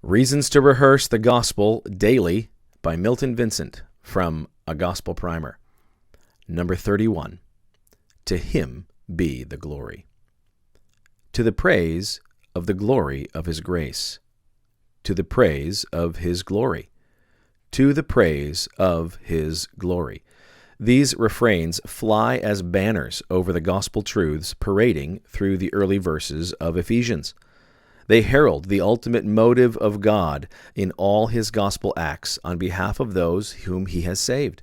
Reasons to Rehearse the Gospel Daily by Milton Vincent from A Gospel Primer. Number 31. To Him be the glory. To the praise of the glory of His grace. To the praise of His glory. To the praise of His glory. These refrains fly as banners over the gospel truths parading through the early verses of Ephesians. They herald the ultimate motive of God in all His gospel acts on behalf of those whom He has saved.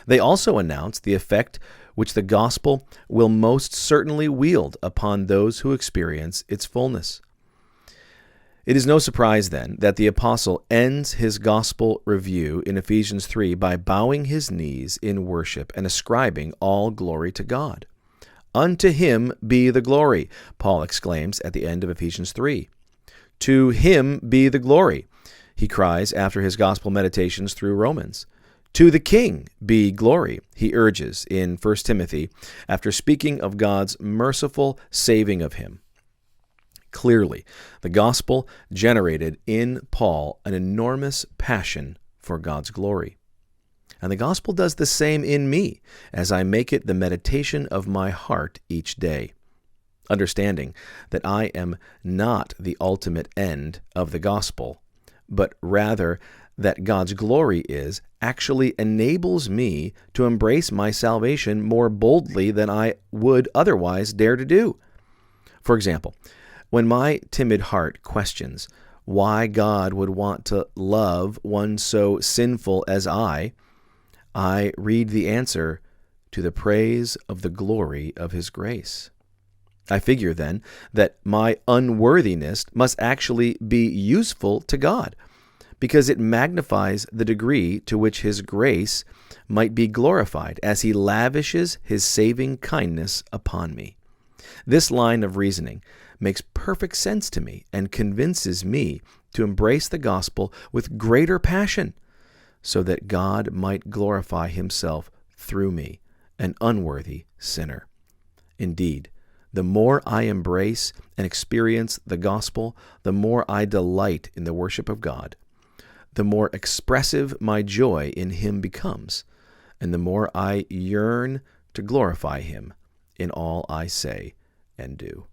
They also announce the effect which the gospel will most certainly wield upon those who experience its fullness. It is no surprise, then, that the apostle ends his gospel review in Ephesians 3 by bowing his knees in worship and ascribing all glory to God. Unto Him be the glory, Paul exclaims at the end of Ephesians 3. To Him be the glory, he cries after his gospel meditations through Romans. To the King be glory, he urges in 1 Timothy after speaking of God's merciful saving of him. Clearly, the gospel generated in Paul an enormous passion for God's glory. And the gospel does the same in me as I make it the meditation of my heart each day, understanding that I am not the ultimate end of the gospel, but rather that God's glory actually enables me to embrace my salvation more boldly than I would otherwise dare to do. For example, when my timid heart questions why God would want to love one so sinful as I read the answer, to the praise of the glory of His grace. I figure then that my unworthiness must actually be useful to God, because it magnifies the degree to which His grace might be glorified as He lavishes His saving kindness upon me. This line of reasoning makes perfect sense to me and convinces me to embrace the gospel with greater passion, so that God might glorify Himself through me, an unworthy sinner. Indeed, the more I embrace and experience the gospel, the more I delight in the worship of God, the more expressive my joy in Him becomes, and the more I yearn to glorify Him in all I say and do.